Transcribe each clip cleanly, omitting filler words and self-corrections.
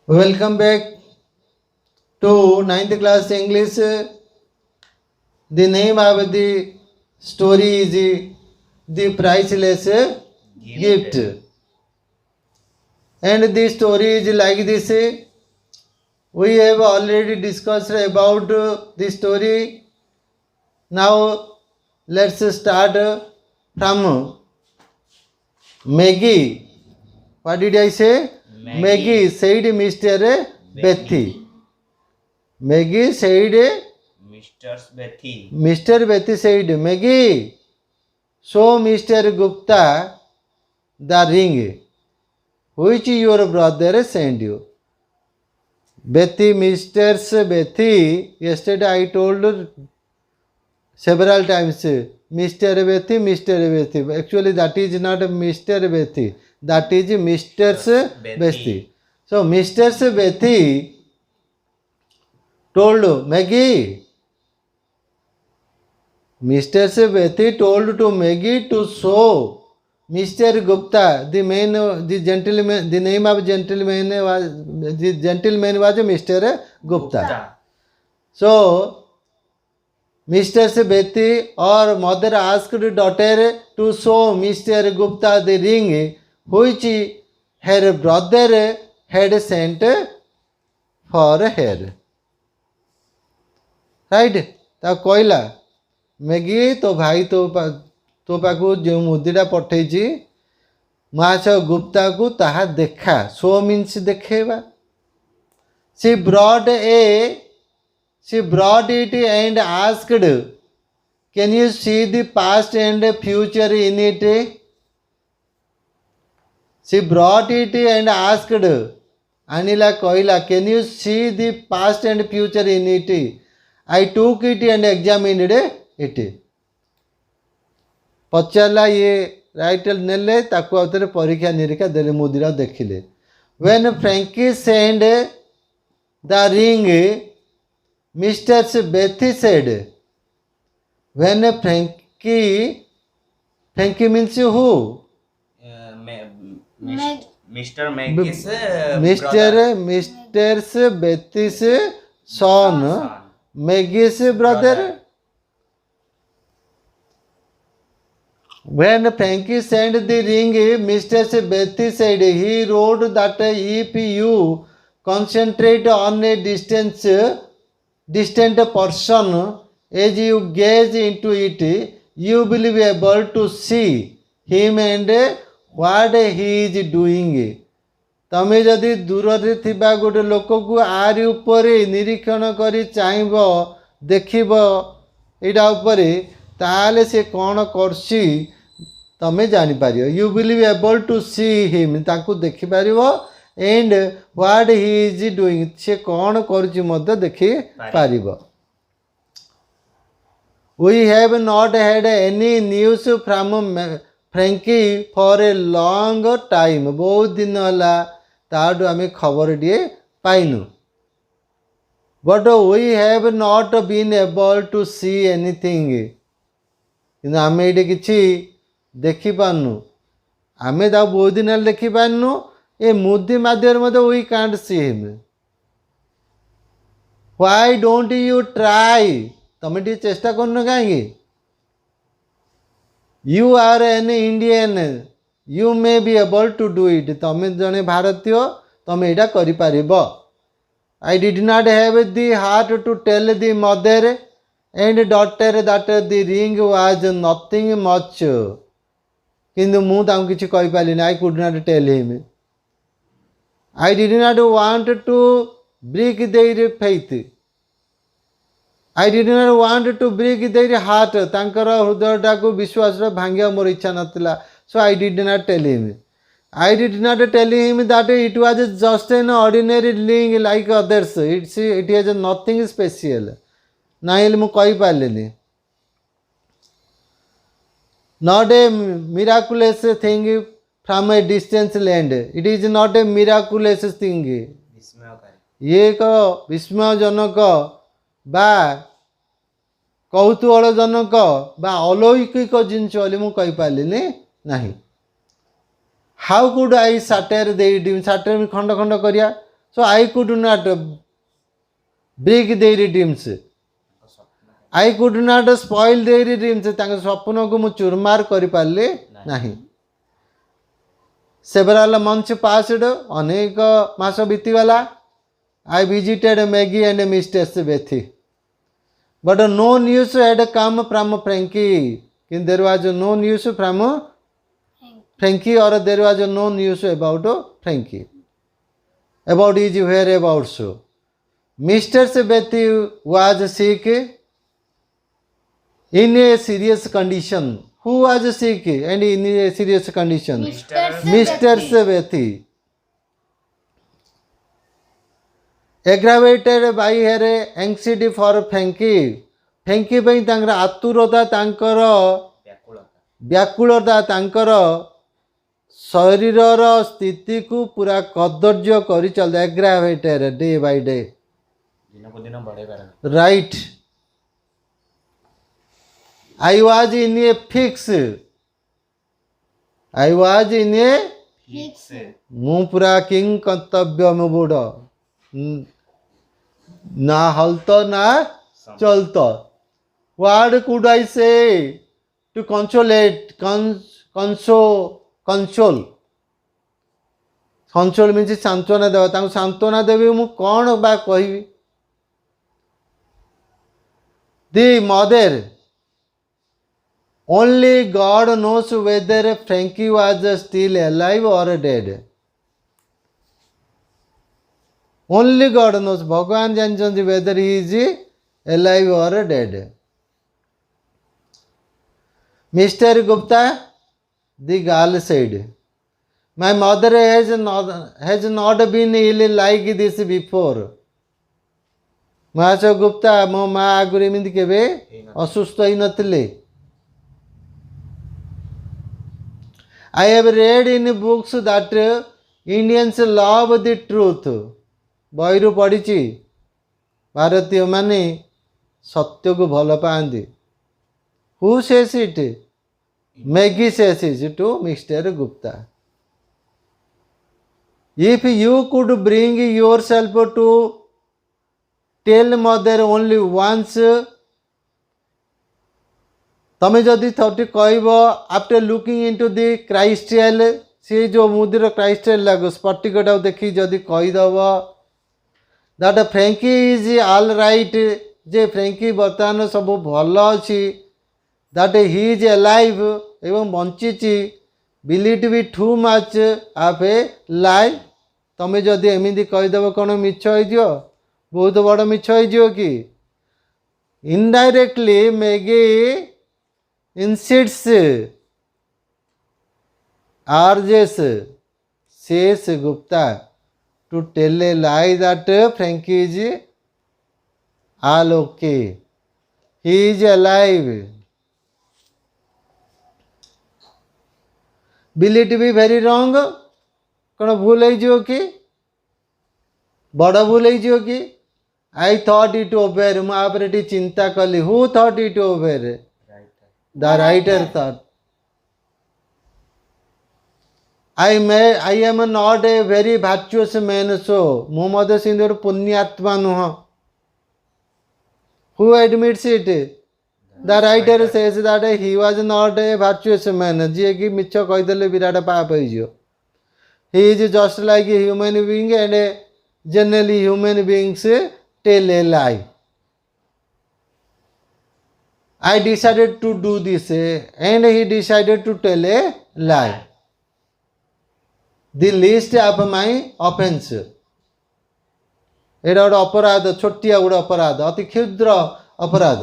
Welcome back to ninth class English. The name of the story is The Priceless Gift. And the story is like this. We have already discussed about the story. Now let's start from Maggie. What did I say? Maggie said Mr. Bethy. Maggie said Mr. Bethy said, Maggie, show Mr. Gupta the ring which your brother sent you. Bethy, Mr. Bethy, yesterday I told several times, Mr. Bethy, Mr. Bethy. Actually, that is not Mr. Bethy. That is Mr. Bethy. So, Mr. Bethy told Maggie, Mr. Bethy told to Maggie to show Mr. Gupta, the gentleman, the name of gentleman was Mr. Gupta. So, Mr. Bethy or mother asked daughter to show Mr. Gupta the ring which her brother had sent for her. Right? ता कहला Maggi तो भाई तो पाखु जो मुदीटा पठेची महाशय गुप्ता को ताहा देखा. शो मीन्स देखेबा. She brought it and asked, can you see the past and future in it? She brought it and asked, Anila कहला, can you see the past and future in it? I took it and examined it. पचारा ये राइटल नेले ताकू आउथरे परीक्षा निरीक्षा देले मुदीरा देखिले. When Frankie sent the ring, Mr. Bethy said, when Frankie means who? Mr. Maggie's Mr. Bethy's son. Maggie's brother. When Frankie sent the ring, Mr. Bethy said, he wrote that if you concentrate on a distant person as you gaze into it, you will be able to see him and what he is doing. तमे जदि दूर रे थिबा गोटे लोक को आरी उपरे निरीक्षण करी चाहब देखिब एटा उपरे ताले से कौन करसी तमे जानि पारियो. You will be able to see him ताकू देखि पारिबो and what he is doing से कौन करछि मध्य देखि पारिबो. We have not had any news from Frankie for a long time. बहुत दिन होला ताडू आमे खबर दिए पाइनु. But we have not been able to see anything. कि आमे ये किसी देखी पारनु. आमे ता बहुत दिन देखी पारनु. ए मुदी माध्यम मध्य we can't see him. Why don't you try. तमे टी चेष्टा करनु काहे. You are an Indian. You may be able to do it. तमे जने भारतीय तमे एटा करि पारिबो. I did not have the heart to tell the mother and daughter that the ring was nothing much. किंतु मु ताम किछि कहि पाली ना. I could not tell him. I did not want to break their faith. I did not want to break their heart. तांकर हृदयटा को विश्वास रे भांगिया मोर इच्छा नथिला. So I did not tell him. I did not tell him that it was just an ordinary ring like others. It has nothing special. Nile मु कहि पालेनी. Not a miraculous thing from a distant land. It is not a miraculous thing. ये एक विस्मयजनक बा कौतूहलजनक बा अलौकिक जिनिस बोली मु कहि पालेनी नहीं. हाउ कुड आई साटेर दे साटेर खंड खंड करिया So I could not break their dreams. I could not spoil their dreams. ତାଙ୍କ ସ୍ୱପ୍ନକୁ ମୁଁ ଚୁରମାର କରିପାରିଲି ନାହିଁ. Several months passed. ଅନେକ ମାସ ବିତିଗଲା. I visited Maggie and Mistress Bethy. But no news had come from Frankie. There was no news from Frankie, or there was no news about Frankie, about his whereabouts. Mistress Bethy was sick, in a serious condition. Who was sick and in a serious condition? Mistress Bethy. Aggravated by her anxiety for Frankie. Frankie ପାଇଁ ତାଙ୍କର ଆତୁରତା, ତାଙ୍କର ବ୍ୟାକୁଳତା, ତାଙ୍କର ଶରୀରର ସ୍ଥିତିକୁ ପୁରା କଦର୍ଯ୍ୟ କରି ଚାଲିଛି. Aggravated day by day. Right. I was in a fix. I was in a fix. ମୁଁ ପୁରା କିଂ କର୍ତ୍ତବ୍ୟ में ବୁଡ଼. ନା ହଲତ ନା ଚଲତ. What could I say to consolate? Console. Console means ସାନ୍ତ୍ୱନା ଦେବା. ତାଙ୍କୁ ସାନ୍ତ୍ୱନା ଦେବି ମୁଁ କ'ଣ ବା କହିବି? The mother. Only God knows whether Frankie was still alive or dead. Only God knows. भगवान जानते whether he is alive or dead. Mr. Gupta, the girl said, my mother has not been ill like this before. Mr. Gupta, ମୋ ମା ଆଗରୁ ଏମିତି କେବେ ଅସୁସ୍ଥ ହେଇନଥିଲେ. I have read in books that Indians love the truth. ବହିରୁ ପଢ଼ିଛି ଭାରତୀୟମାନେ ସତ୍ୟକୁ ଭଲ ପାଆନ୍ତି. Who says it? Maggie says it to Mr. Gupta. If you could bring yourself to tell mother only once, ତମେ ଯଦି ଥଟି କହିବ, after looking into the crystal, ସେ ଯେଉଁ ମୁଦିର କ୍ରାଇଷ୍ଟାଲ ଲାଗୁ ସ୍ଫଟିକଟାକୁ ଦେଖି ଯଦି କହିଦେବ that Frankie is all right, ଯେ Frankie ବର୍ତ୍ତମାନ ସବୁ ଭଲ ଅଛି, that he is alive ଏବଂ ବଞ୍ଚିଛି, will it be too much of a lie? ତମେ ଯଦି ଏମିତି କହିଦେବ କ'ଣ ମିଛ ହେଇଯିବ? ବହୁତ ବଡ଼ ମିଛ ହେଇଯିବ କି? Indirectly Maggie insists, urges, says Gupta to tell a lie that Frankie is all okay. He is alive. Will it be very wrong? କ'ଣ ଭୁଲ ହେଇଯିବ କି? ବଡ଼ ଭୁଲ ହେଇଯିବ କି? I thought it over. ମୁଁ ଆ ଉପରେ ଟିକେ ଚିନ୍ତା କଲି. Who thought it over? The writer thought. I am not a very virtuous man, so ମୁଁ ମଧ୍ୟ ସେମିତି ଗୋଟେ ପୁଣ୍ୟାତ୍ମା ନୁହଁ. Who admits it? The writer says that he was not a virtuous man. ଯିଏକି ମିଛ କହିଦେଲେ ବିରାଟ ପାପ ହେଇଯିବ. He is just like a human being, and generally human beings tell a lie. I decided to do this, and he decided to tell a lie. The least of my offense. ଏଇଟା ଗୋଟେ ଅପରାଧ, ଛୋଟିଆ ଗୋଟେ ଅପରାଧ, ଅତି କ୍ଷୁଦ୍ର ଅପରାଧ.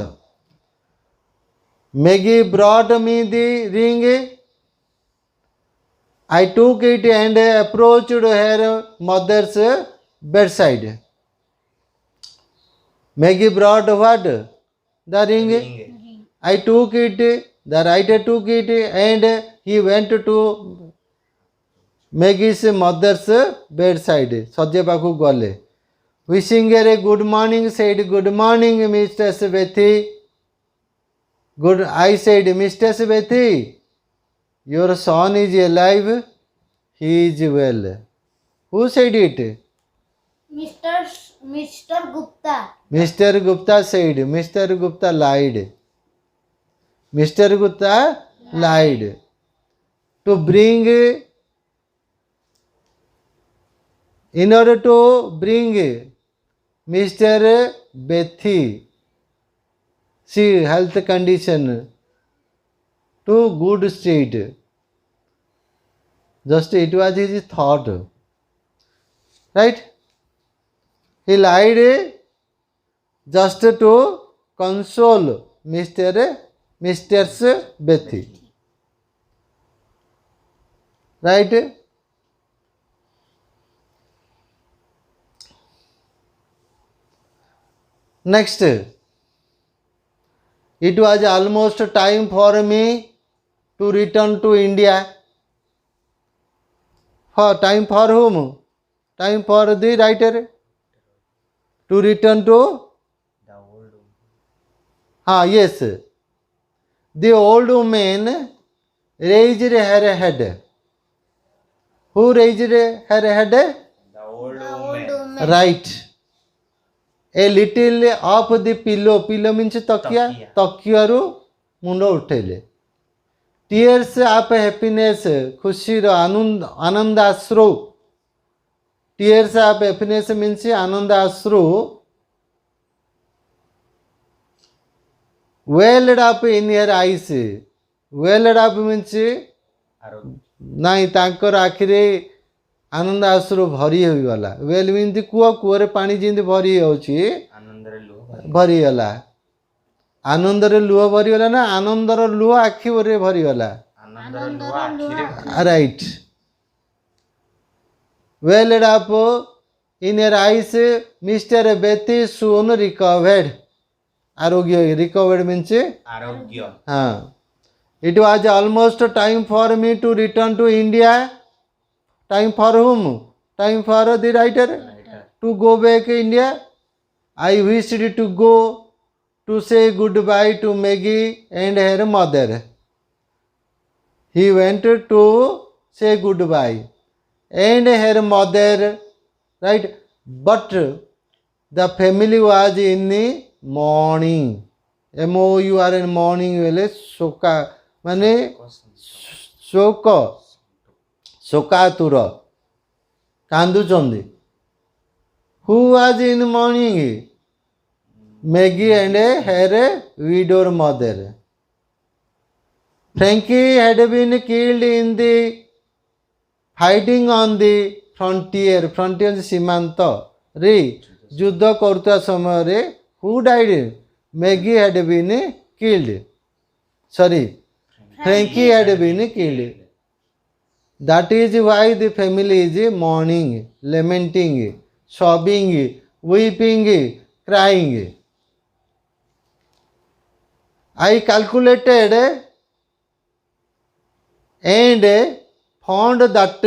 Maggie brought me the ring. I took it and approached her mother's bedside. Maggie brought what? The ring. I took it, the writer took it, and he went to Maggie's mother's bedside. ଶଯ୍ୟା ପାଖକୁ ଗଲେ. Wishing her a good morning, said, good morning, Mistress Bethy. I said, Mistress Bethy, your son is alive. He is well. Who said it? Mr. Gupta. Mr. Gupta said. Mr. Gupta lied. Mr. Gupta lied. To bring, in order to bring Mr. Bethy, see health condition to good state. Just it was his thought. Right? He lied just to console Mr. Bethy. Right? Next, it was almost time for me to return to India. For time for whom? Time for the writer to return to. Yes. The old woman raised her head. Who raised her head? The old The old woman. woman. Right. A little of the pillow. Pillow means तकिया. तकिया. तकियारू मुंड उठेले. Tears of happiness. खुशी रो आनंद अश्रु. Tears of happiness means आनंद अश्रु. Welled up in her eyes. Welled up means आरोग्य. ନାଇଁ ତାଙ୍କର ଆଖିରେ ଆନନ୍ଦ ଆଶ୍ରୁ ଭରି ହୋଇଗଲା. ୱେଲ୍ ଯେମିତି କୂଅରେ ପାଣି ଯେମିତି ଭରି ହେଉଛି आनंदରେ ଲୁହ ଭରିଗଲା. ଆନନ୍ଦରେ ଲୁହ ଭରିଗଲା ନା ଆନନ୍ଦର ଲୁହ ଆଖିରେ ଭରିଗଲା. आनंदର ଲୁହ ଆଖିରେ right. Welled up in air ice mister ବେଥି Sun recovered. ଆରୋଗ୍ୟ. ରିକଭର୍ଡ ମିନ୍ସ ଆରୋଗ୍ୟ. It was almost time for me to return to India. Time for whom? Time for the writer to go back India. I wished to go to say goodbye to Maggie and her mother. He went to say goodbye and her mother, right? But the family was in mourning. MOURN mourning वेले शोका माने शोक शोकातुर कांदुचंदी. Who was in mourning? Maggie and her widowed mother. Frankie had been killed in the fighting on the frontier. Frontier सीमांत रे युद्ध କରୁଥିବା ସମୟରେ who died? Maggie had been killed. Sorry, Frankie had been killed. That is why the family is mourning, lamenting, sobbing, weeping, crying. I calculated and found that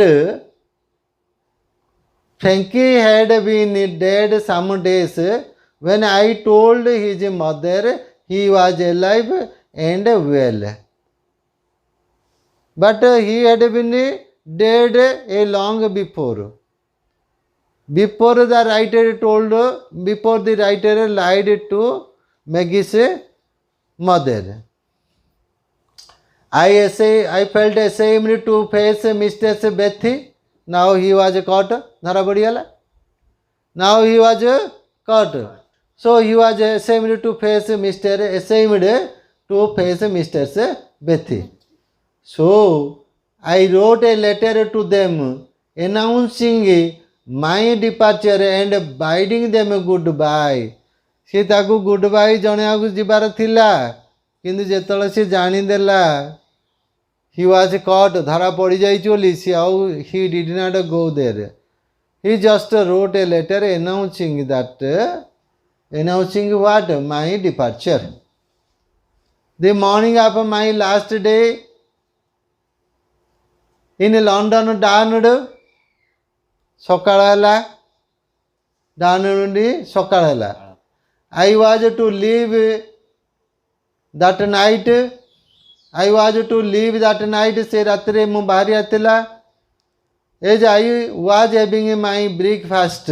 Frankie had been dead some days when I told his mother he was alive and well. But he had been dead a long before. Before the writer lied to Maggie's mother. I felt ashamed to face Mr. Bethy. Now he was caught. धरा पड़ीगला. Now he was caught. So he was ashamed to face Mr. Bethy. So I wrote a letter to them announcing my departure and bidding them goodbye. ସେ ତାକୁ good Bai ଜଣେଇବାକୁ ଯିବାର ଥିଲା, କିନ୍ତୁ ଯେତେବେଳେ ସେ ଜାଣିଦେଲା he was caught, ଧରା ପଡ଼ିଯାଇଛି ବୋଲି ସେ ଆଉ he did not go there. He just wrote a letter announcing what? My departure. The morning of my last day in London dawned. ସକାଳ ହେଲା. dawned ସକାଳ ହେଲା. I was to leave that night. ସେ ରାତିରେ ମୁଁ ବାହାରି ଆସିଥିଲା. As I was having my breakfast,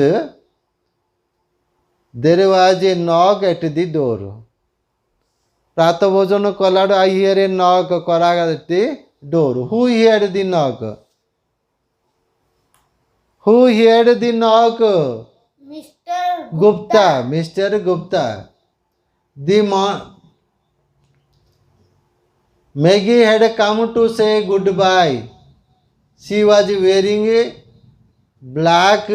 There was a knock at the door. ପ୍ରାତ ଭୋଜନ କଲାଠୁ I hear a knock at the door. Who heard the knock? Who heard the knock? Mr. Gupta. Mr. Gupta. Maggie had come to say goodbye. She was wearing a black.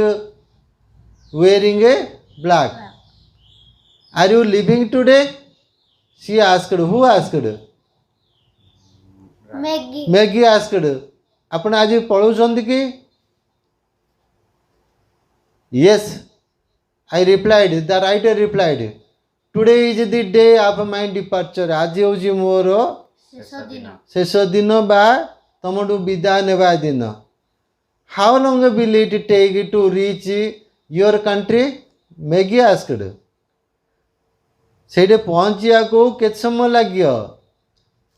Are you leaving today? She asked. Who asked? Maggie. Maggie asked. ଆପଣ ଆଜି ପଳଉଛନ୍ତି କି? Yes, I replied. The writer replied. Today is the day of my departure. ଆଜି ହେଉଛି ମୋର ଶେଷ ଦିନ। ଶେଷ ଦିନ ବା ତମଠୁ ବିଦାୟ ନେବା ଦିନ। How long will it take to reach your country? Maggie asked. ସେଇଠି ପହଞ୍ଚିବାକୁ କେତେ ସମୟ ଲାଗିବ?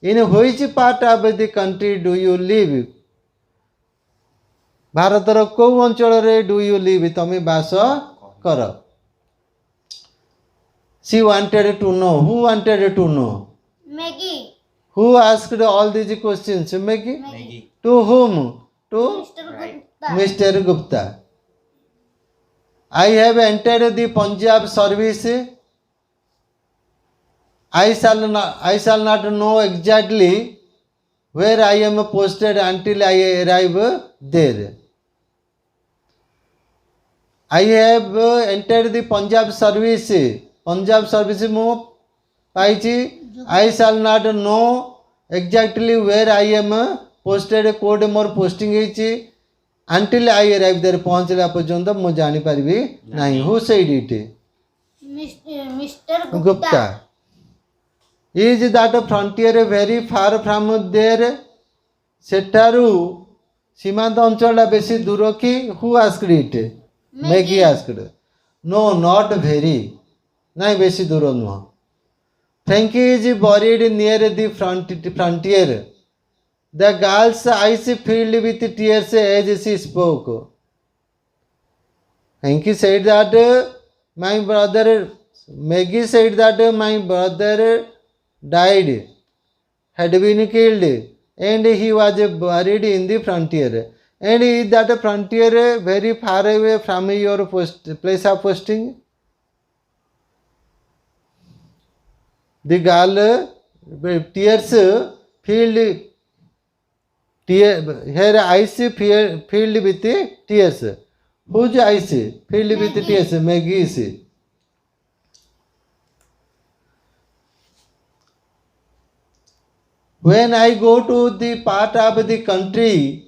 In which part of the country do you live? ଭାରତର କୋଉ ଅଞ୍ଚଳରେ do you live? ତମେ ବାସ କର। She wanted to know. Who wanted to know? Maggie. Who asked all these questions? Maggie? Maggie. To whom? To Mr. Right. Gupta. Mr. Gupta. I have entered the Punjab service. I shall not know exactly where I am posted until I arrive there. I have entered the Punjab service. Punjab service ମୁଁ ପାଇଛି. I shall not know exactly where I am posted. କୋଉଠି ମୋର posting ହେଇଛି until I arrive there. ପହଞ୍ଚିଲା ପର୍ଯ୍ୟନ୍ତ ମୁଁ ଜାଣିପାରିବି ନାହିଁ. Who said it? Mr. Gupta. Is that frontier very far from there? ସେଠାରୁ ସୀମାନ୍ତ ଅଞ୍ଚଳଟା ବେଶୀ ଦୂର କି? Who asked it? Maggie asked. No, not very. ନାଇଁ ବେଶୀ ଦୂର ନୁହଁ. Frankie is buried near the frontier. The girl's eyes filled with tears as she spoke. Frankie said that my brother, Maggie said that my brother died, had been killed, and he was buried in the frontier. And is that frontier very far away from your place of posting? The girl, tears filled, her eyes filled with tears. Whose eyes filled with tears? Maggie's. When I go to the part of the country,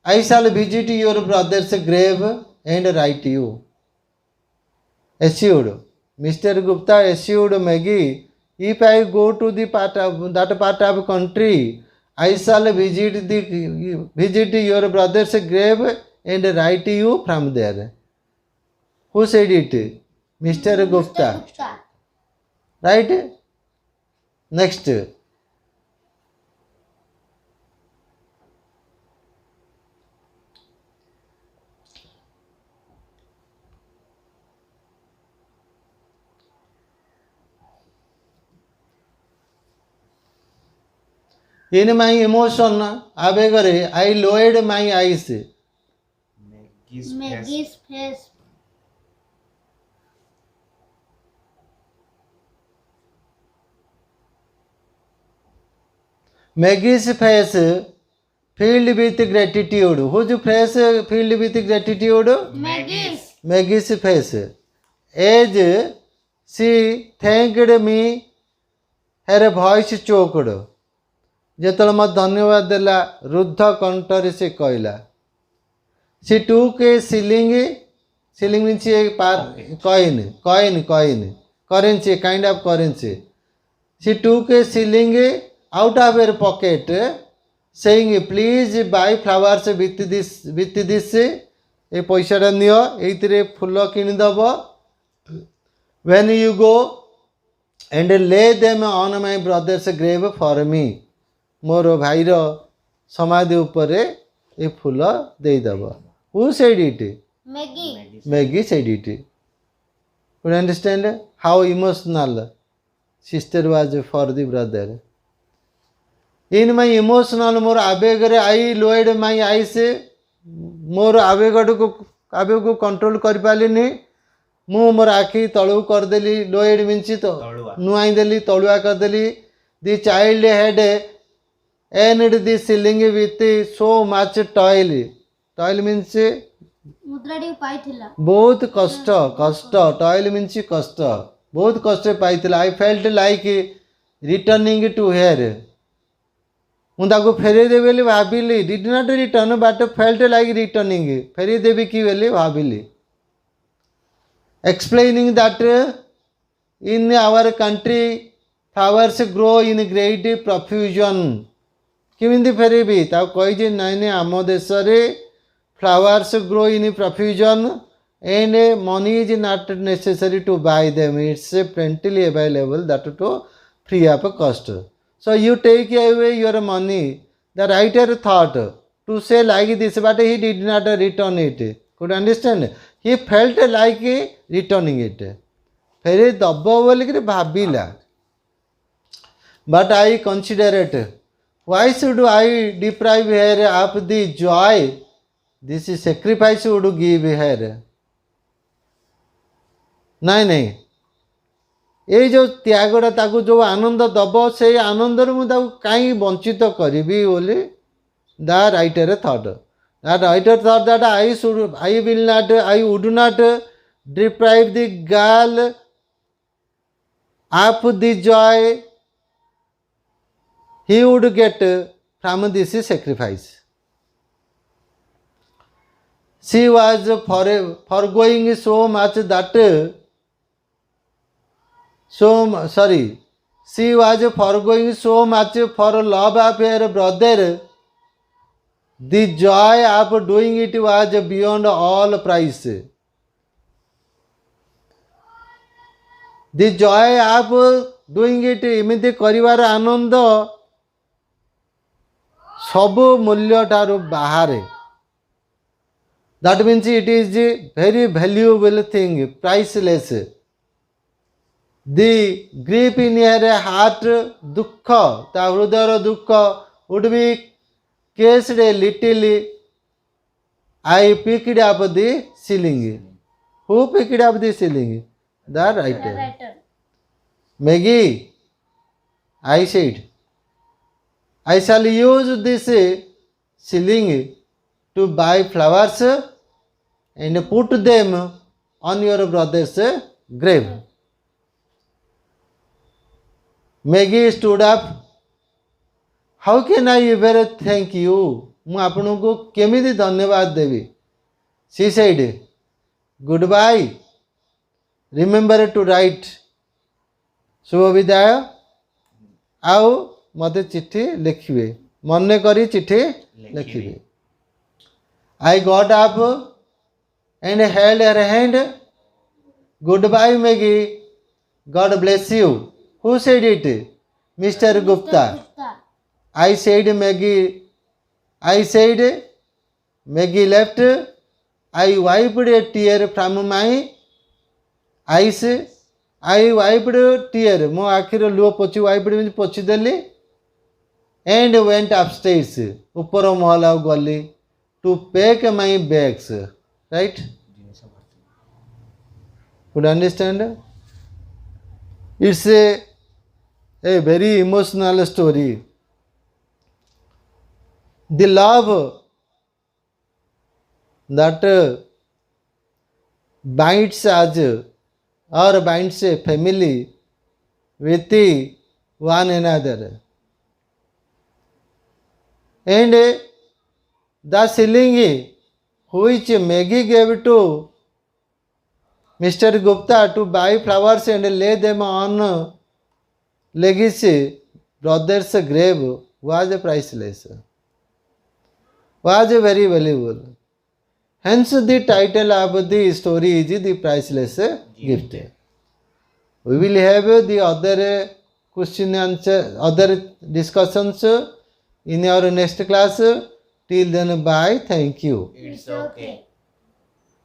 I shall visit your brother's grave and write you. Assured. Mr. Gupta assured Maggie, if I go to the that part of country, I shall visit your brother's grave and write you from there. Who said it? Mr. Gupta. Right? Next. In my emotion, ଆବେଗରେ I lowered my eyes. Maggie's face. Maggie's face filled with gratitude. Whose face filled with gratitude? Maggie's. Maggie's face. As she thanked me, her voice choked. ଯେତେବେଳେ ମୋତେ ଧନ୍ୟବାଦ ଦେଲା ରୁଦ୍ଧ କଣ୍ଠରେ ସେ କହିଲା. She took a shilling means a coin, currency, kind of currency. She took a shilling out of her pocket, saying, please buy flowers with this. ଏ ପଇସାଟା ନିଅ, ଏଇଥିରେ ଫୁଲ କିଣିଦେବ. When you go and lay them on my brother's grave for me. ମୋର ଭାଇର ସମାଧି ଉପରେ ଏ ଫୁଲ ଦେଇଦେବ. Who said it? Maggie. Maggie said it. Could you understand how emotional sister was for the brother? In my emotional मोर आवेग रे आई Lloyd माई आई से मोर आवेग को कंट्रोल कर पालिनी मु मोर आखि तळु कर देली लोएड मींस तो तळुआ। नुआई देली तळुआ कर देली the child head and the ceiling with so much toil toil means मुद्राटी पाइथिला बहुत कष्ट कष्ट टॉयल मीन्स कष्ट बहुत कष्ट पाइथिला I felt like returning to her मुझे फेरे देवी बोली भाविली did not return but felt like returning फेरी देवी कि बोली भाविली explaining that in our country flowers grow in great profusion किमिंदी फेरबी कही नाई नहीं आम देश में flowers grow in profusion and money is not necessary to buy them it's plentily available that too free of cost so you take away your money the writer thought to say like this but he did not return it could understand he felt like returning it फेर दब बोलिक भाविला but I consider it why should I deprive her of the joy this sacrifice would give her नहीं नहीं ये जो त्यागटा ताकू जो आनंद दब से आनंद मुझे कहीं वंचित करी बोली the writer thought the writer thought that I will not I would not deprive the girl of the joy he would get from this sacrifice she was foregoing so much that she was foregoing so much for love of her brother. The joy of doing it was beyond all price. The joy of doing it एमिति करिवार आनंद सब मूल्य ठारू बाहर that means it is a very valuable thing priceless the grief in her heart dukha ta hrudayar dukha would be cased a little I picked up the ceiling who picked up the ceiling the writer Maggie I said I shall use this ceiling to buy flowers and put them on your brother's grave. Maggie stood up. How can I ever thank you? ମୁଁ ଆପଣଙ୍କୁ କେମିତି ଧନ୍ୟବାଦ ଦେବି? She said, goodbye. Remember to write. ଶୁଭ ବିଦାୟ ଆଉ ମୋତେ ଚିଠି ଲେଖିବେ ମନେ କରି ଚିଠି ଲେଖିବେ I got up and held her hand. Goodbye, Maggie. God bless you. Who said it? Mr. Gupta. I said Maggie. I said Maggie left. I wiped a tear from my eyes. I wiped a tear. Mo akhir luo pochi wiped means pochi deli and went upstairs. Upara mahal gally. To pack my bags, right? Could understand? It's a very emotional story. The love that binds us or binds a family with one another. And the ceiling which Maggie gave to Mr. Gupta to buy flowers and lay them on legacy brother's grave was priceless, was very valuable. Hence the title of the story is The Priceless Gift. We will have the other question answer, other discussions in our next class. Till then, bye. Thank you. It's okay.